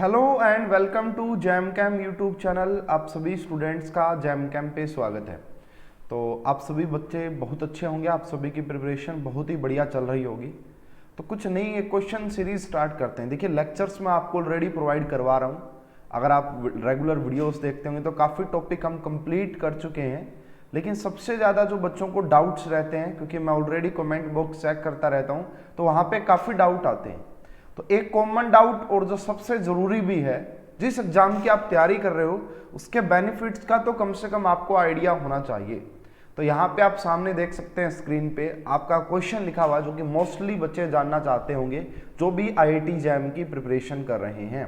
Hello and welcome to JAM cam YouTube channel. आप सभी students का जैम कैम पे स्वागत है। तो आप सभी बच्चे बहुत अच्छे होंगे, आप सभी की प्रिपरेशन बहुत ही बढ़िया चल रही होगी। तो कुछ नई एक क्वेश्चन सीरीज स्टार्ट करते हैं। देखिए, लेक्चर्स मैं आपको ऑलरेडी प्रोवाइड करवा रहा हूँ। अगर आप रेगुलर वीडियोस देखते होंगे तो काफ़ी टॉपिक हम कंप्लीट कर चुके हैं, लेकिन सबसे ज़्यादा जो बच्चों को डाउट्स रहते हैं, क्योंकि मैं ऑलरेडी कमेंट बॉक्स चेक करता रहता हूँ, तो वहाँ पे काफ़ी डाउट आते हैं। तो एक कॉमन डाउट और जो सबसे ज़रूरी भी है, जिस एग्जाम की आप तैयारी कर रहे हो उसके बेनिफिट्स का तो कम से कम आपको आइडिया होना चाहिए। तो यहाँ पे आप सामने देख सकते हैं स्क्रीन पे आपका क्वेश्चन लिखा हुआ है, जो कि मोस्टली बच्चे जानना चाहते होंगे जो भी आईआईटी जैम की प्रिपरेशन कर रहे हैं।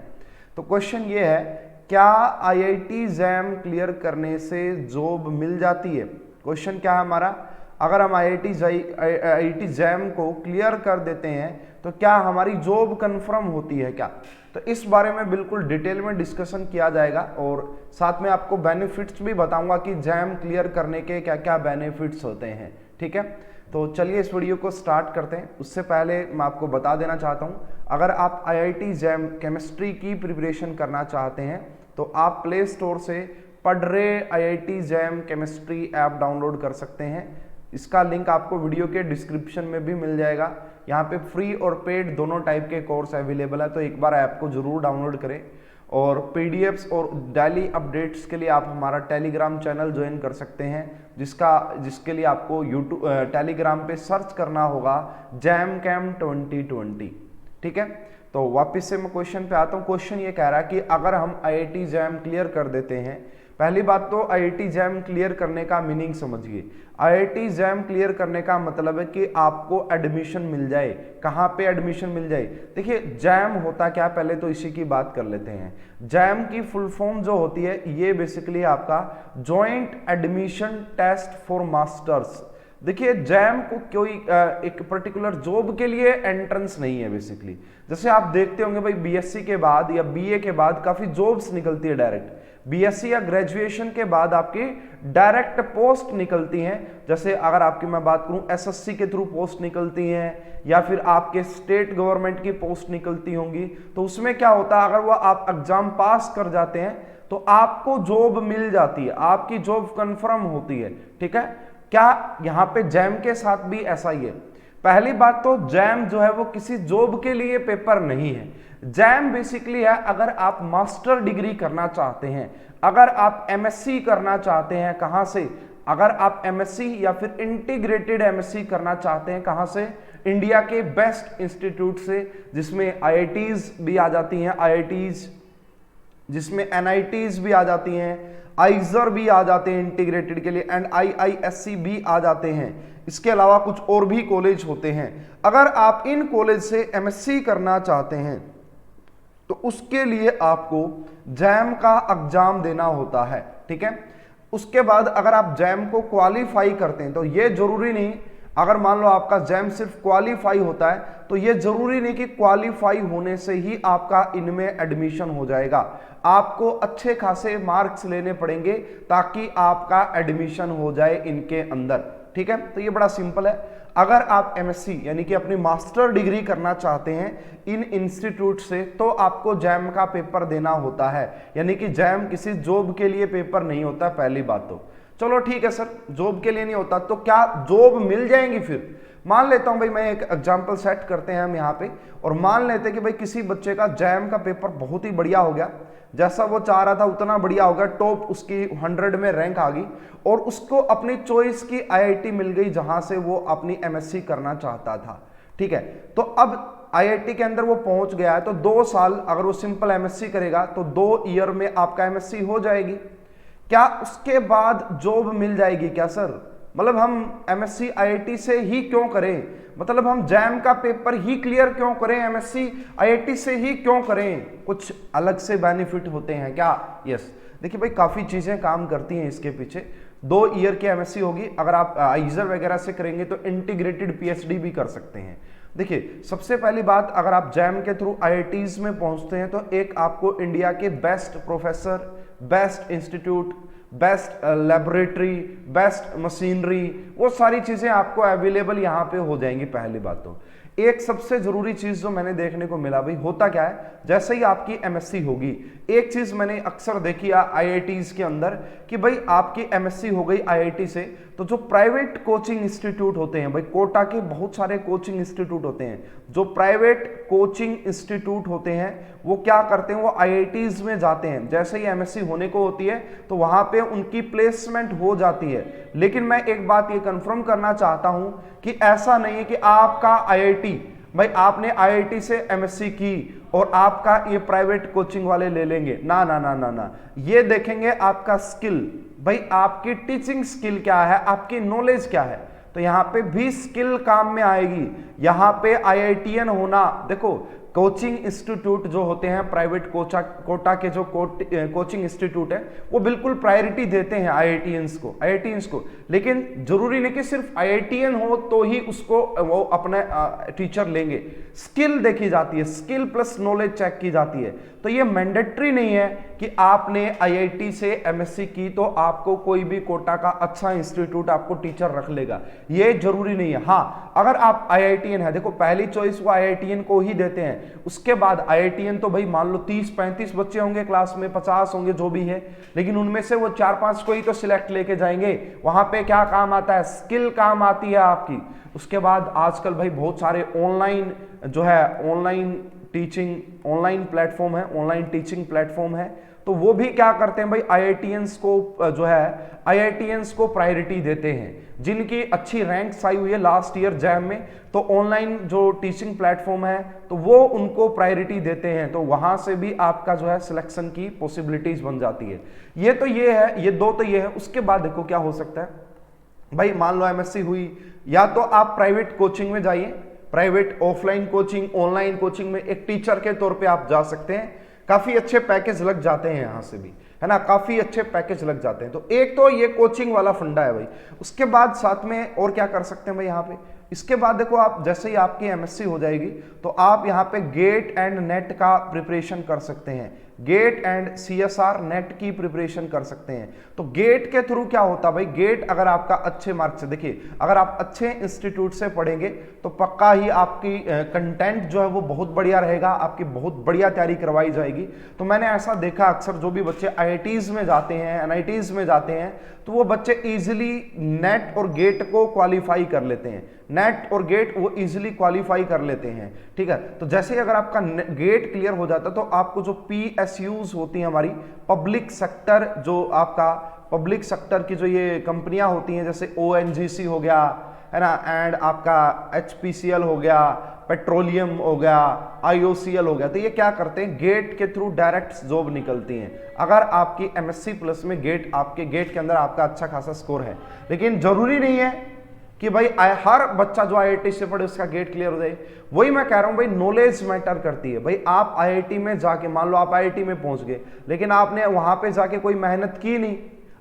तो क्वेश्चन ये है, क्या आईआईटी जैम क्लियर करने से जॉब मिल जाती है? क्वेश्चन क्या है हमारा, अगर हम आईआईटी जैम को क्लियर कर देते हैं तो क्या हमारी जॉब कंफर्म होती है क्या? तो इस बारे में बिल्कुल डिटेल में डिस्कशन किया जाएगा और साथ में आपको बेनिफिट्स भी बताऊंगा कि जैम क्लियर करने के क्या क्या बेनिफिट्स होते हैं। ठीक है, तो चलिए इस वीडियो को स्टार्ट करते हैं। उससे पहले मैं आपको बता देना चाहता हूं, अगर आप आईआईटी जैम केमिस्ट्री की प्रिपरेशन करना चाहते हैं तो आप प्ले स्टोर से पढ़रे IIT JAM chemistry app download कर सकते हैं। इसका लिंक आपको वीडियो के डिस्क्रिप्शन में भी मिल जाएगा। यहाँ पे फ्री और पेड दोनों टाइप के कोर्स अवेलेबल है, तो एक बार ऐप को जरूर डाउनलोड करें। और पीडीएफ्स और डेली अपडेट्स के लिए आप हमारा टेलीग्राम चैनल ज्वाइन कर सकते हैं, जिसके लिए आपको यूट्यूब टेलीग्राम पे सर्च करना होगा जैम कैम 2020। ठीक है, तो वापस से मैं क्वेश्चन पे आता हूँ। क्वेश्चन ये कह रहा है कि अगर हम आईआईटी जैम क्लियर कर देते हैं, पहली बात तो आईआईटी जैम क्लियर करने का मीनिंग समझिए। आईआईटी जैम क्लियर करने का मतलब है कि आपको एडमिशन मिल जाए। कहाँ पे एडमिशन मिल जाए? देखिए, जैम होता क्या, पहले तो इसी की बात कर लेते हैं। जैम की फुल फॉर्म जो होती है, ये बेसिकली आपका joint admission test for masters. देखिए, जैम को कोई एक पर्टिकुलर जॉब के लिए एंट्रेंस नहीं है बेसिकली। जैसे आप देखते होंगे भाई, बीएससी के बाद या बीए के बाद काफी जॉब्स निकलती है डायरेक्ट। बीएससी या ग्रेजुएशन के बाद आपकी डायरेक्ट पोस्ट निकलती हैं। जैसे अगर आपकी मैं बात करूं, एसएससी के थ्रू पोस्ट निकलती हैं या फिर आपके स्टेट गवर्नमेंट की पोस्ट निकलती होंगी। तो उसमें क्या होता है, अगर वो आप एग्जाम पास कर जाते हैं तो आपको जॉब मिल जाती है, आपकी जॉब कंफर्म होती है। ठीक है, क्या यहाँ पे जैम के साथ भी ऐसा ही है? पहली बात तो जैम जो है वो किसी जॉब के लिए पेपर नहीं है। जैम बेसिकली है, अगर आप मास्टर डिग्री करना चाहते हैं, अगर आप एमएससी करना चाहते हैं, कहां से? अगर आप एमएससी या फिर इंटीग्रेटेड एमएससी करना चाहते हैं, कहां से? इंडिया के बेस्ट इंस्टीट्यूट से, जिसमें आईआईटीज भी आ जाती हैं, आईआईटीज जिसमें एनआईटीज भी आ जाती हैं, आइजर भी आ जाते हैं इंटीग्रेटेड के लिए, एंड आईआईएससी भी आ जाते हैं। इसके अलावा कुछ और भी कॉलेज होते हैं। अगर आप इन कॉलेज से एमएससी करना चाहते हैं तो उसके लिए आपको जैम का एग्जाम देना होता है। ठीक है, उसके बाद अगर आप जैम को क्वालिफाई करते हैं तो ये जरूरी नहीं, अगर मान लो आपका जैम सिर्फ क्वालिफाई होता है तो ये जरूरी नहीं कि क्वालिफाई होने से ही आपका इनमें एडमिशन हो जाएगा। आपको अच्छे खासे मार्क्स लेने पड़ेंगे ताकि आपका एडमिशन हो जाए इनके अंदर। ठीक है, तो ये बड़ा सिंपल है। अगर आप एमएससी यानी कि अपनी मास्टर डिग्री करना चाहते हैं इन इंस्टीट्यूट से, तो आपको जैम का पेपर देना होता है। यानी कि जैम किसी जॉब के लिए पेपर नहीं होता, पहली बात तो। चलो ठीक है सर, जॉब के लिए नहीं होता तो क्या जॉब मिल जाएंगी फिर? मान लेता हूं भाई, मैं एक एग्जांपल सेट करते हैं हम यहाँ पे, और मान लेते हैं कि भाई किसी बच्चे का जैम का पेपर बहुत ही बढ़िया हो गया, जैसा वो चाह रहा था उतना बढ़िया हो गया, टॉप उसकी 100 में रैंक आ गई और उसको अपनी चॉइस की आईआईटी मिल गई जहां से वो अपनी एमएससी करना चाहता था। ठीक है, तो अब आईआईटी के अंदर वो पहुंच गया है, तो 2 साल अगर वो सिंपल एमएससी करेगा तो 2 ईयर में आपका एमएससी हो जाएगी। क्या उसके बाद जॉब मिल जाएगी क्या सर? मतलब हम एमएससी आईआईटी से ही क्यों करें? मतलब हम जैम का पेपर ही क्लियर क्यों करें, एमएससी आईआईटी से ही क्यों करें? कुछ अलग से बेनिफिट होते हैं क्या? यस, देखिए भाई, काफी चीजें काम करती हैं इसके पीछे। 2 ईयर की एमएससी होगी, अगर आप आइजर वगैरह से करेंगे तो इंटीग्रेटेड पीएचडी भी कर सकते हैं। देखिए, सबसे पहली बात, अगर आप जैम के थ्रू आईआईटीज में पहुंचते हैं तो एक आपको इंडिया के best professor, best institute, best laboratory, best machinery, वो सारी चीजें आपको अवेलेबल यहाँ पे हो जाएंगी। पहली बात तो एक सबसे जरूरी चीज जो मैंने देखने को मिला भाई, होता क्या है, जैसे ही आपकी एमएससी होगी, एक चीज मैंने अक्सर देखी है आईआईटीज के अंदर कि भाई आपकी एमएससी हो गई आईआईटी से, तो जो प्राइवेट कोचिंग इंस्टीट्यूट होते हैं भाई, कोटा के बहुत सारे कोचिंग इंस्टीट्यूट होते हैं, जो प्राइवेट कोचिंग इंस्टीट्यूट होते हैं वो क्या करते हैं, वो आईआईटीज में जाते हैं। जैसे ही एमएससी होने को होती है तो वहां पे उनकी प्लेसमेंट हो जाती है। लेकिन मैं एक बात ये कंफर्म करना चाहता हूं कि ऐसा नहीं है कि आपका आईआईटी, भाई आपने आईआईटी से एमएससी की और आपका ये प्राइवेट कोचिंग वाले ले लेंगे, ना ना ना ना ना, ये देखेंगे आपका स्किल, भाई आपकी टीचिंग स्किल क्या है, आपकी नॉलेज क्या है। तो यहां पे भी स्किल काम में आएगी। यहां पे आईआईटीएन होना, देखो कोचिंग इंस्टीट्यूट जो होते हैं प्राइवेट कोटा के जो कोचिंग इंस्टीट्यूट है वो बिल्कुल प्रायोरिटी देते हैं आईआईटीएंस को, लेकिन जरूरी नहीं कि सिर्फ आईआईटीएन हो तो ही उसको वो अपने टीचर लेंगे। स्किल देखी जाती है, स्किल प्लस नॉलेज चेक की जाती है। तो ये मैंडेटरी नहीं है कि आपने आईआईटी से एमएससी की तो आपको कोई भी कोटा का अच्छा इंस्टीट्यूट आपको टीचर रख लेगा, ये जरूरी नहीं है। हाँ, अगर आप आईआईटीएन है, देखो पहली चॉइस वो आईआईटीएन को ही देते हैं, उसके बाद आईआईटीएन तो भाई मान लो 30-35 बच्चे होंगे क्लास में, 50 होंगे जो भी है, लेकिन उनमें से वो 4-5 को ही तो सिलेक्ट लेके जाएंगे। वहां पे क्या काम आता है, स्किल काम आती है आपकी। उसके बाद आजकल भाई बहुत सारे ऑनलाइन जो है, ऑनलाइन प्लेटफॉर्म है, ऑनलाइन टीचिंग प्लेटफॉर्म है, तो वो भी क्या करते हैं भाई, आईआईटीएंस को जो है, आईआईटीएंस को प्रायोरिटी देते हैं। जिनकी अच्छी रैंक्स आई हुई है लास्ट ईयर जैम में, तो ऑनलाइन जो टीचिंग प्लेटफॉर्म है तो वो उनको प्रायोरिटी देते हैं, तो वहां से भी आपका जो है सिलेक्शन की पॉसिबिलिटीज बन जाती है। ये तो ये है, ये दो तो ये है। उसके बाद देखो क्या हो सकता है भाई, मान लो एमएससी हुई, या तो आप प्राइवेट कोचिंग में जाइए, private offline coaching, online coaching में एक टीचर के तौर पे आप जा सकते हैं, काफी अच्छे पैकेज लग जाते हैं यहां से भी, है ना, काफी अच्छे पैकेज लग जाते हैं। तो एक तो ये कोचिंग वाला फंडा है भाई। उसके बाद साथ में और क्या कर सकते हैं भाई यहाँ पे, इसके बाद देखो आप जैसे ही आपकी एमएससी हो जाएगी तो आप यहाँ पे गेट एंड नेट का प्रिपरेशन कर सकते हैं, गेट एंड सीएसआर नेट की प्रिपरेशन कर सकते हैं। तो गेट के थ्रू क्या होता है भाई, गेट अगर आपका अच्छे मार्क्स से, देखिए अगर आप अच्छे इंस्टीट्यूट से पढ़ेंगे तो पक्का ही आपकी कंटेंट जो है वो बहुत बढ़िया रहेगा, आपकी बहुत बढ़िया तैयारी करवाई जाएगी। तो मैंने ऐसा देखा अक्सर जो भी बच्चे आईआईटीज में जाते हैं, एनआईटीज में जाते हैं, तो वो बच्चे इजीली नेट और गेट को क्वालिफाई कर लेते हैं, नेट और गेट वो इजीली क्वालिफाई कर लेते हैं। ठीक है, तो जैसे ही अगर आपका गेट क्लियर हो जाता है तो आपको जो PSUs होती हैं हमारी, पब्लिक सेक्टर, जो आपका पब्लिक सेक्टर की जो ये कंपनियां होती हैं, जैसे ONGC हो गया, है ना, एंड आपका HPCL हो गया, पेट्रोलियम हो गया, IOCL हो गया, तो ये क्या करते हैं, गेट के थ्रू डायरेक्ट जॉब निकलती हैं। अगर आपकी MSc प्लस में गेट, आपके गेट के अंदर आपका अच्छा खासा स्कोर है, लेकिन जरूरी नहीं है कि भाई हर बच्चा जो आईआईटी से पढ़े उसका गेट क्लियर हो जाए। वही मैं कह रहा हूं भाई, नॉलेज मैटर करती है भाई। आप आईआईटी में जाके, मान लो आप आईआईटी में पहुंच गए, लेकिन आपने वहां पे जाके कोई मेहनत की नहीं,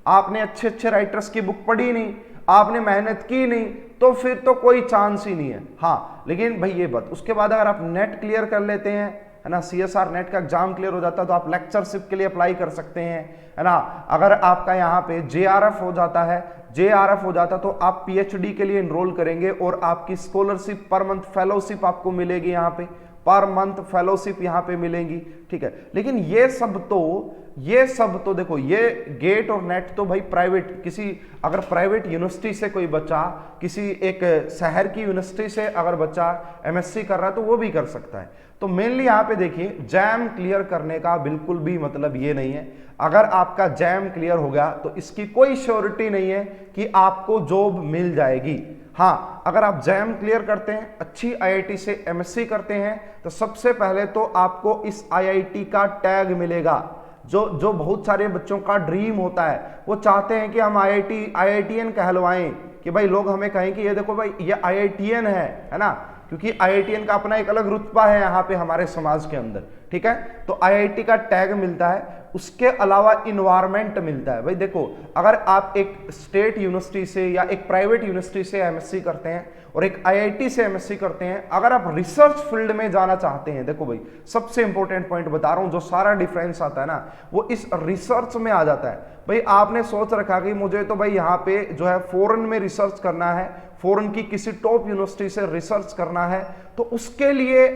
आपने अच्छे अच्छे राइटर्स की बुक पढ़ी नहीं, आपने मेहनत की नहीं, तो फिर तो कोई चांस ही नहीं है। हाँ, लेकिन भाई ये बात, उसके बाद अगर आप नेट क्लियर कर लेते हैं, है ना, सीएसआर नेट का एग्जाम क्लियर हो जाता है तो आप लेक्चरशिप के लिए अप्लाई कर सकते हैं, है ना। अगर आपका यहाँ पे जेआरएफ हो जाता है, जेआरएफ हो जाता तो आप पीएचडी के लिए एनरोल करेंगे और आपकी स्कॉलरशिप पर मंथ फेलोशिप आपको मिलेगी, यहाँ पे पर मंथ फेलोशिप यहाँ पे मिलेंगी। ठीक है, लेकिन ये सब तो देखो, ये गेट और नेट तो भाई प्राइवेट, किसी अगर प्राइवेट यूनिवर्सिटी से कोई बच्चा, किसी एक शहर की यूनिवर्सिटी से अगर बच्चा एमएससी कर रहा है तो वो भी कर सकता है। तो मेनली यहाँ पे देखिए, जैम क्लियर करने का बिल्कुल भी मतलब ये नहीं है, अगर आपका जैम क्लियर हो गया तो इसकी कोई श्योरिटी नहीं है कि आपको जॉब मिल जाएगी। हाँ, अगर आप जैम क्लियर करते हैं, अच्छी आईआईटी से एमएससी करते हैं, तो सबसे पहले तो आपको इस आईआईटी का टैग मिलेगा, जो बहुत सारे बच्चों का ड्रीम होता है। वो चाहते हैं कि हम आईआईटीएन कहलवाएं, कि भाई लोग हमें कहें कि ये देखो भाई ये आईआईटीएन है ना, क्योंकि आईआईटीएन का अपना एक अलग रुतबा है यहाँ पे हमारे समाज के अंदर। ठीक है। तो आईआईटी का टैग मिलता है, उसके अलावा इन्वायरमेंट मिलता है। भाई देखो, अगर आप एक स्टेट यूनिवर्सिटी से या एक प्राइवेट यूनिवर्सिटी से एमएससी करते हैं और एक आईआईटी से एमएससी करते हैं, अगर आप रिसर्च फील्ड में जाना चाहते हैं, देखो भाई सबसे इंपॉर्टेंट पॉइंट बता रहा हूं, जो सारा डिफरेंस आता है ना वो इस रिसर्च में आ जाता है। भाई आपने सोच रखा कि मुझे तो भाई यहाँ पे जो है फॉरेन में रिसर्च करना है, फॉरेन की किसी टॉप यूनिवर्सिटी से रिसर्च करना है, तो उसके लिए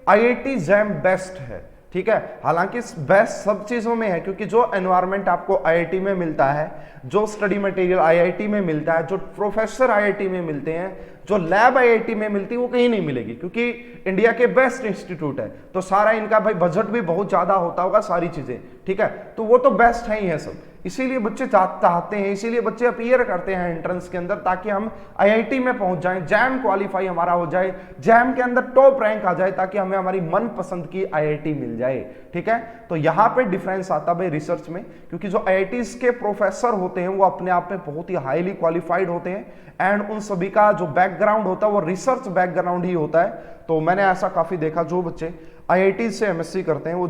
आईआईटी जैम बेस्ट है, ठीक है। हालांकि बेस्ट सब चीजों में है, क्योंकि जो एनवायरनमेंट आपको आईआईटी में मिलता है, जो स्टडी मटेरियल आईआईटी में मिलता है, जो प्रोफेसर आईआईटी में मिलते हैं, जो लैब आईआईटी में मिलती है, वो कहीं नहीं मिलेगी, क्योंकि इंडिया के बेस्ट इंस्टीट्यूट है। तो सारा इनका भाई बजट भी बहुत ज्यादा होता होगा, सारी चीजें, ठीक है। तो वो तो बेस्ट है ही है सब, इसीलिए बच्चे चाहते हैं, इसीलिए बच्चे अपीयर करते हैं एंट्रेंस के अंदर, ताकि हम आईआईटी में पहुंच जाएं, जैम क्वालिफाई हमारा हो जाए, जैम के अंदर टॉप रैंक आ जाए, ताकि हमें हमारी मनपसंद की आईआईटी मिल जाए, ठीक है। तो यहां पे डिफरेंस आता है रिसर्च में, क्योंकि जो आईआईटीज के प्रोफेसर होते हैं वो अपने आप में बहुत ही हाईली क्वालिफाइड होते हैं, एंड उन सभी का जो बैकग्राउंड होता है वो रिसर्च बैकग्राउंड ही होता है। तो मैंने ऐसा काफी देखा, जो बच्चे आईआईटी से एमएससी करते हैं वो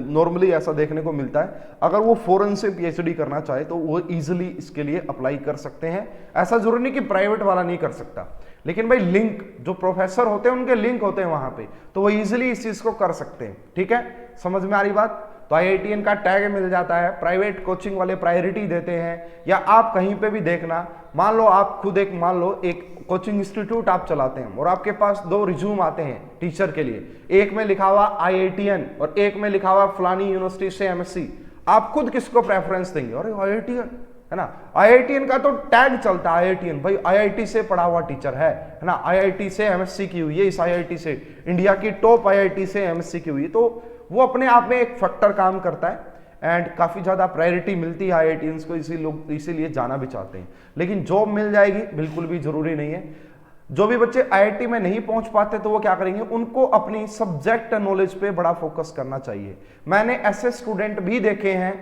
नॉर्मली ऐसा देखने को मिलता है, अगर वो फॉरेन से पीएचडी करना चाहे तो वो इजीली इसके लिए अप्लाई कर सकते हैं। ऐसा जरूरी नहीं कि प्राइवेट वाला नहीं कर सकता, लेकिन भाई लिंक जो प्रोफेसर होते हैं उनके लिंक होते हैं वहां पे, तो वो इजीली इस चीज को कर सकते हैं, ठीक है। समझ में आ रही बात? तो आईआईटीएन का टैग मिल जाता है, प्राइवेट कोचिंग वाले प्रायोरिटी देते हैं, या आप कहीं पे भी देखना, मान लो आप खुद मान लो एक कोचिंग इंस्टीट्यूट आप चलाते हैं और आपके पास 2 रिज्यूम आते हैं टीचर के लिए, एक में लिखा हुआ आईआईटीएन और एक में लिखा हुआ फलानी यूनिवर्सिटी से एमएससी, आप खुद किसको प्रेफरेंस देंगे? अरे आईआईटीएन है ना, आईआईटीएन का तो टैग चलता है, आईआईटीएन भाई आईआईटी से पढ़ा हुआ टीचर है ना, आईआईटी से एमएससी की हुई है, इस आईआईटी से, इंडिया की टॉप आईआईटी से एमएससी की हुई है, तो वो अपने आप में एक फैक्टर काम करता है, एंड काफी ज्यादा प्रायोरिटी मिलती है आईआईटीएंस को, इसीलिए जाना भी चाहते हैं। लेकिन जॉब मिल जाएगी बिल्कुल भी जरूरी नहीं है। जो भी बच्चे आईआईटी में नहीं पहुंच पाते तो वो क्या करेंगे, उनको अपनी सब्जेक्ट नॉलेज पे बड़ा फोकस करना चाहिए। मैंने ऐसे स्टूडेंट भी देखे हैं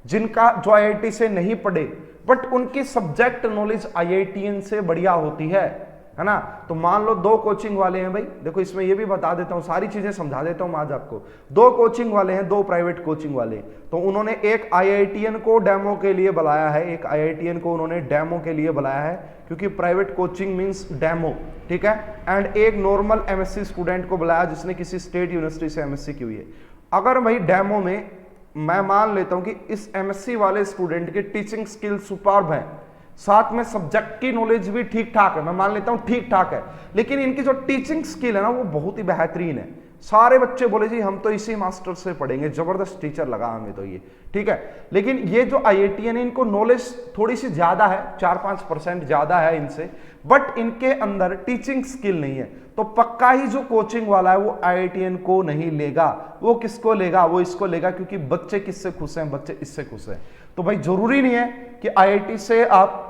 जिनका जो आईआईटी से नहीं पढ़े, बट उनकी सब्जेक्ट नॉलेज आईआईटीएन से बढ़िया होती है ना। तो मान लो 2 कोचिंग वाले हैं, भाई देखो इसमें ये भी बता देता हूं, सारी चीजें समझा देता हूं आज आपको। 2 कोचिंग वाले हैं, 2 प्राइवेट कोचिंग वाले, तो उन्होंने एक आईआईटीएन को डेमो के लिए बुलाया है, एक आईआईटीएन को उन्होंने डेमो के लिए बुलाया है, क्योंकि प्राइवेट कोचिंग मींस डेमो, ठीक है। एंड एक नॉर्मल एमएससी स्टूडेंट को बुलाया जिसने किसी स्टेट यूनिवर्सिटी से एमएससी की हुई है। अगर भाई डेमो में मैं मान लेता हूं कि इस एमएससी वाले स्टूडेंट की टीचिंग स्किल सुपर्ब है, साथ में सब्जेक्ट की नॉलेज भी ठीक ठाक है, मैं मान लेता हूं ठीक ठाक है, लेकिन इनकी जो टीचिंग स्किल है ना वो बहुत ही बेहतरीन है, सारे बच्चे बोले जी हम तो इसी मास्टर से पढ़ेंगे, जबरदस्त टीचर लगा हमें तो ये, ठीक है। लेकिन ये जो आईआईटीएन है इनको नॉलेज थोड़ी सी ज्यादा है, 4-5% ज्यादा है इनसे, बट इनके अंदर टीचिंग स्किल नहीं है, तो पक्का ही जो कोचिंग वाला है वो आईआईटीएन को नहीं लेगा। वो किसको लेगा? वो इसको लेगा, क्योंकि बच्चे किससे खुश हैं? बच्चे इससे खुश हैं। तो भाई जरूरी नहीं है कि आईआईटी से आप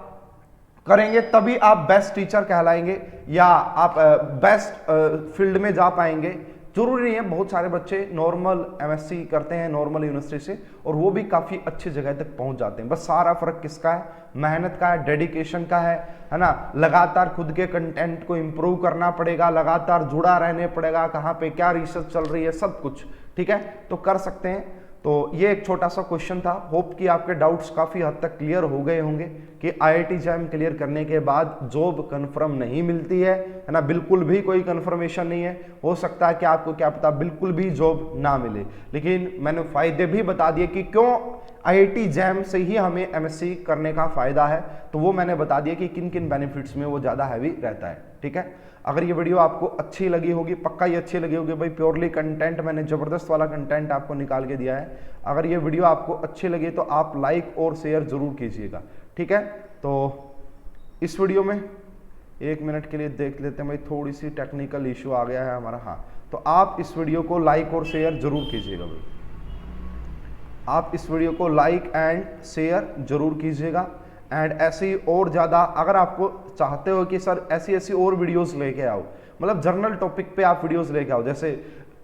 करेंगे तभी आप बेस्ट टीचर कहलाएंगे या आप बेस्ट फील्ड में जा पाएंगे, जरूरी नहीं है। बहुत सारे बच्चे नॉर्मल एमएससी करते हैं नॉर्मल यूनिवर्सिटी से और वो भी काफी अच्छी जगह तक पहुंच जाते हैं। बस सारा फर्क किसका है? मेहनत का है, डेडिकेशन का है ना। लगातार खुद के कंटेंट को इंप्रूव करना पड़ेगा, लगातार जुड़ा रहने पड़ेगा, कहाँ पे क्या रिसर्च चल रही है, सब कुछ, ठीक है, तो कर सकते हैं। तो ये एक छोटा सा क्वेश्चन था, होप कि आपके डाउट्स काफी हद तक क्लियर हो गए होंगे कि आईआईटी जैम क्लियर करने के बाद जॉब कंफर्म नहीं मिलती है ना, बिल्कुल भी कोई कंफर्मेशन नहीं है। हो सकता है कि आपको क्या पता बिल्कुल भी जॉब ना मिले, लेकिन मैंने फायदे भी बता दिए कि क्यों आईआईटी जैम से ही हमें एमएससी करने का फायदा है, तो वो मैंने बता दिया कि किन किन बेनिफिट्स में वो ज्यादा हैवी रहता है, ठीक है। अगर ये वीडियो आपको अच्छी लगी होगी, पक्का ये अच्छी लगी होगी भाई, प्योरली कंटेंट मैंने जबरदस्त वाला कंटेंट आपको निकाल के दिया है। अगर ये वीडियो आपको अच्छी लगी तो आप लाइक और शेयर जरूर कीजिएगा, ठीक है। तो इस वीडियो में 1 मिनट के लिए देख लेते हैं भाई, थोड़ी सी टेक्निकल इशू आ गया है हमारा, हाँ। तो आप इस वीडियो को लाइक और शेयर जरूर कीजिएगा भाई, आप इस वीडियो को लाइक एंड शेयर जरूर कीजिएगा। एंड ऐसी और ज़्यादा अगर आपको चाहते हो कि सर ऐसी और वीडियोस लेके आओ, मतलब जर्नल टॉपिक पे आप वीडियोस लेके आओ, जैसे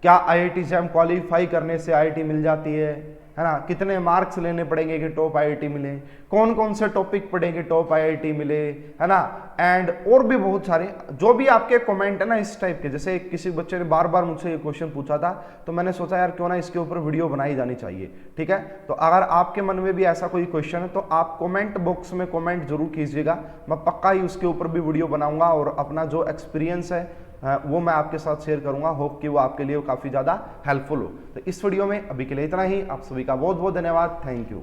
क्या आईआईटी जैम क्वालिफाई करने से आईआईटी मिल जाती है, है ना, कितने मार्क्स लेने पड़ेंगे कि टॉप आईआईटी मिले, कौन कौन से टॉपिक पढ़ेंगे टॉप आईआईटी मिले, है ना, एंड और भी बहुत सारे जो भी आपके कमेंट है ना इस टाइप के। जैसे किसी बच्चे ने बार बार मुझसे ये क्वेश्चन पूछा था, तो मैंने सोचा यार क्यों ना इसके ऊपर वीडियो बनाई जानी चाहिए, ठीक है। तो अगर आपके मन में भी ऐसा कोई क्वेश्चन है तो आप कमेंट बॉक्स में कमेंट जरूर कीजिएगा, मैं पक्का ही उसके ऊपर भी वीडियो बनाऊंगा और अपना जो एक्सपीरियंस है वो मैं आपके साथ शेयर करूंगा। होप कि वो आपके लिए काफी ज्यादा हेल्पफुल हो। तो इस वीडियो में अभी के लिए इतना ही। आप सभी का बहुत बहुत धन्यवाद। Thank you.